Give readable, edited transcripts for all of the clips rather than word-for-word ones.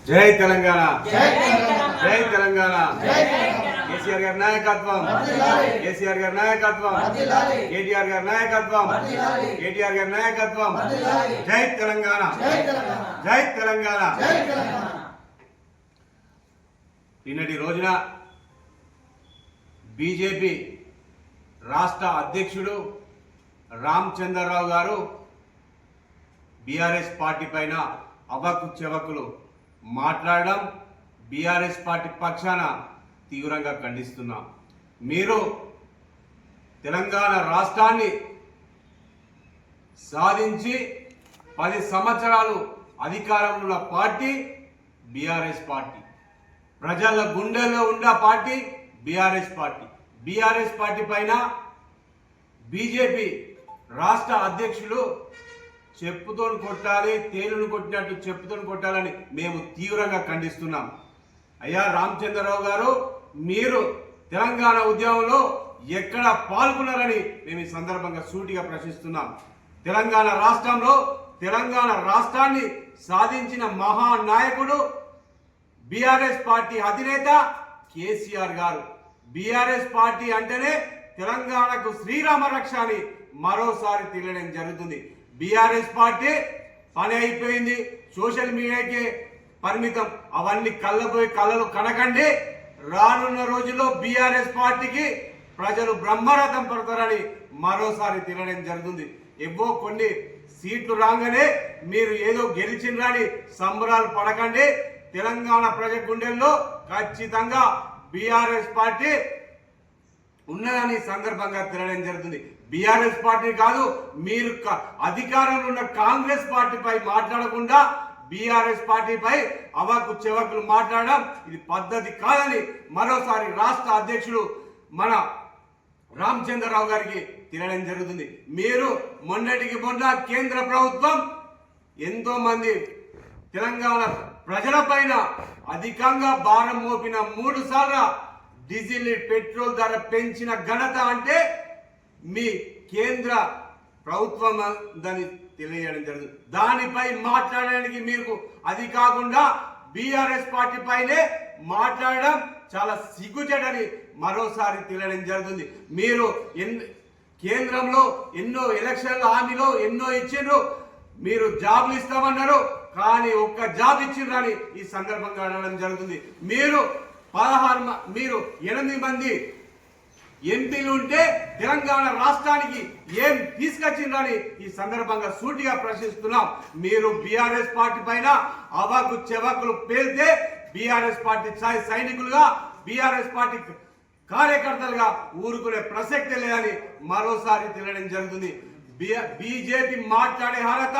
జై తెలంగాణ జై తెలంగాణ కేసీఆర్ గారి నాయకత్వం కేసీఆర్ గారి నాయకత్వం కేటీఆర్ గారి నాయకత్వం కేటీఆర్ గారి నాయకత్వం జై తెలంగాణ జై తెలంగాణ నిన్నటి రోజున బీజేపీ రాష్ట్ర అధ్యక్షుడు రామచంద్రరావు గారు బీఆర్ఎస్ పార్టీ పైన అవకు చెవకులు మాట్లాడడం బీఆర్ఎస్ పార్టీ పక్షాన తీవ్రంగా ఖండిస్తున్నాం. మీరు తెలంగాణ రాష్ట్రాన్ని సాధించి 10 సంవత్సరాలు అధికారంలో ఉన్న పార్టీ బీఆర్ఎస్ పార్టీ, ప్రజల గుండెల్లో ఉన్న party BRS party. BRS party పైన బీజేపీ రాష్ట్ర అధ్యక్షులు చెప్పుతో కొట్టాలి, తేలును కొట్టినట్టు చెప్పుతో కొట్టాలని మేము తీవ్రంగా ఖండిస్తున్నాం. అయ్యా రామచంద్రరావు గారు, మీరు తెలంగాణ ఉద్యమంలో ఎక్కడ పాల్గొన్నారని మేము ఈ సందర్భంగా సూటిగా ప్రశ్నిస్తున్నాం. తెలంగాణ రాష్ట్రంలో తెలంగాణ రాష్ట్రాన్ని సాధించిన మహానాయకుడు బీఆర్ఎస్ పార్టీ అధినేత కేసీఆర్ గారు. బీఆర్ఎస్ పార్టీ అంటేనే తెలంగాణకు శ్రీరామ రక్ష అని మరోసారి తెలియడం జరుగుతుంది. బీఆర్ఎస్ పార్టీ పని అయిపోయింది, సోషల్ మీడియాకి పరిమితం. అవన్నీ కళ్ళలు కనకండి. రానున్న రోజుల్లో బీఆర్ఎస్ పార్టీకి ప్రజలు బ్రహ్మరథం పడతారని మరోసారి తెలియడం జరుగుతుంది. ఏవో కొన్ని సీట్లు రాగానే మీరు ఏదో గెలిచిండ్రని సంబరాలు పడకండి. తెలంగాణ ప్రజల గుండెల్లో ఖచ్చితంగా బీఆర్ఎస్ పార్టీ ఉన్నదని సందర్భంగా తెలియడం జరుగుతుంది. బీఆర్ఎస్ పార్టీ కాదు, మీరు అధికారంలో ఉన్న కాంగ్రెస్ పార్టీపై మాట్లాడకుండా బీఆర్ఎస్ పార్టీపై అవకు చెవకులు మాట్లాడడం ఇది పద్ధతి కాదని మరోసారి రాష్ట్ర అధ్యక్షుడు మన రామచంద్రరావు గారికి తెలియడం జరుగుతుంది. మీరు మొన్నటికి మొన్న కేంద్ర ప్రభుత్వం ఎంతో మంది తెలంగాణ ప్రజలపైన అధికంగా భారం మోపిన 3 సార్లు డీజిల్ పెట్రోల్ ధర పెంచిన ఘనత అంటే మీ కేంద్ర ప్రభుత్వం దాన్ని తెలియజేయడం జరుగుతుంది. దానిపై మాట్లాడడానికి మీకు అది కాకుండా బీఆర్ఎస్ పార్టీ పైనే మాట్లాడడం చాలా సిగ్గుచేటని మరోసారి తెలియడం జరుగుతుంది. మీరు కేంద్రంలో ఎన్నో ఎలక్షన్ల హామీలో ఎన్నో ఇచ్చిండ్రు, మీరు జాబులు ఇస్తామన్నారు, కానీ ఒక్క జాబ్ ఇచ్చిండ్రని ఈ సందర్భంగా అనడం జరుగుతుంది. మీరు 8 మంది ఎంపీలు ఉంటే తెలంగాణ రాష్ట్రానికి ఏం తీసుకొచ్చిందని ఈ సందర్భంగా సూటిగా ప్రశ్నిస్తున్నాం. మీరు బీఆర్ఎస్ పార్టీ పైన అవకు చెవకులు పేల్తే బీఆర్ఎస్ పార్టీ సైనికులుగా బీఆర్ఎస్ పార్టీ కార్యకర్తలుగా ఊరుకునే ప్రసక్తి లేదని మరోసారి తెలియడం జరుగుతుంది. బీజేపీ మాట్లాడే అర్హత,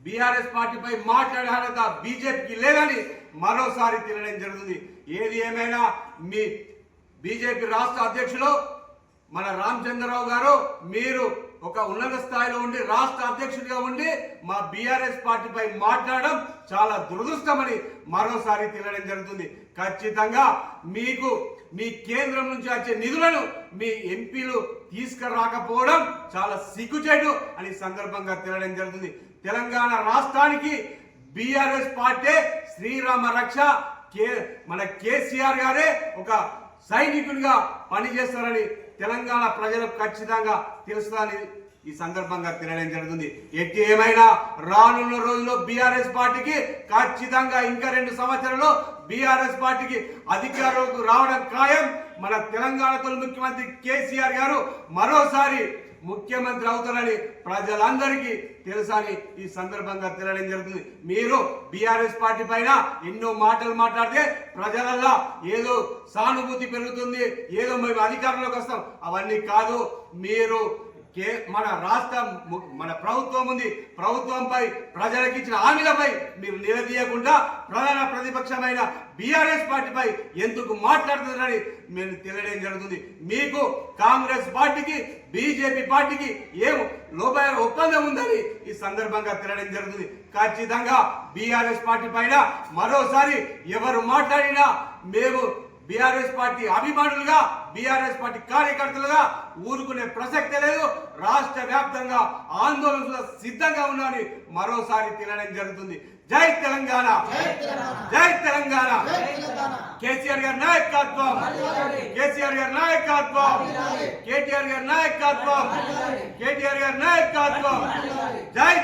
బీఆర్ఎస్ పార్టీపై మాట్లాడే అర్హత బీజేపీకి లేదని మరోసారి తెలియడం జరుగుతుంది. ఏది ఏమైనా మీ బీజేపీ రాష్ట్ర అధ్యక్షులు మన రామచంద్రరావు గారు, మీరు ఒక ఉన్నత స్థాయిలో ఉండి రాష్ట్ర అధ్యక్షుడిగా ఉండి మా బీఆర్ఎస్ పార్టీపై మాట్లాడడం చాలా దురదృష్టమని మరోసారి తెలియడం జరుగుతుంది. ఖచ్చితంగా మీకు మీ కేంద్రం నుంచి వచ్చే నిధులను మీ ఎంపీలు తీసుకురాకపోవడం చాలా సిగ్గుచేటు అని సందర్భంగా తెలియడం జరుగుతుంది. తెలంగాణ రాష్ట్రానికి బీఆర్ఎస్ పార్టీ శ్రీరామ రక్ష. మన కేసీఆర్ గారే ఒక సైనికుడిగా పనిచేస్తారని తెలంగాణ ప్రజలకు ఖచ్చితంగా తెలుస్తుందని ఈ సందర్భంగా తెలియడం జరుగుతుంది. ఎట్టి ఏమైనా రానున్న రోజుల్లో బీఆర్ఎస్ పార్టీకి ఖచ్చితంగా ఇంకా 2 సంవత్సరాల్లో బీఆర్ఎస్ పార్టీకి అధికారంలోకి రావడం ఖాయం. మన తెలంగాణ తొలి ముఖ్యమంత్రి కేసీఆర్ గారు మరోసారి ముఖ్యమంత్రి అవుతారని ప్రజలందరికీ తెలుసని ఈ సందర్భంగా తెలియడం జరుగుతుంది. మీరు బీఆర్ఎస్ పార్టీ పైన ఎన్నో మాటలు మాట్లాడితే ప్రజలల్లో ఏదో సానుభూతి పెరుగుతుంది, ఏదో మేము అధికారంలోకి వస్తాం, అవన్నీ కాదు. మీరు మన రాష్ట్రం మన ప్రభుత్వం ఉంది, ప్రభుత్వంపై ప్రజలకు ఇచ్చిన హామీలపై మీరు నిలదీయకుండా ప్రధాన ప్రతిపక్షమైన బీఆర్ఎస్ పార్టీపై ఎందుకు మాట్లాడుతున్నారని మేము తెలియడం జరుగుతుంది. మీకు కాంగ్రెస్ పార్టీకి బీజేపీ పార్టీకి ఏం లోపాయ ఒప్పందం ఉందని ఈ సందర్భంగా తెలియడం జరుగుతుంది. ఖచ్చితంగా బీఆర్ఎస్ పార్టీ పైన మరోసారి ఎవరు మాట్లాడినా మేము బీఆర్ఎస్ పార్టీ అభిమానులుగా బీఆర్ఎస్ పార్టీ కార్యకర్తలుగా ఊరుకునే ప్రసక్తే లేదు. రాష్ట్ర వ్యాప్తంగా ఆందోళనలు సిద్ధంగా ఉన్నారని మరోసారి తెలియడం జరుగుతుంది. జై తెలంగాణ, జై తెలంగాణ. కేసీఆర్ గారి నాయకత్వం, కేసీఆర్ గారి నాయకత్వం, కేటీఆర్ గారి నాయకత్వం, కేటీఆర్ గారి నాయకత్వం. జై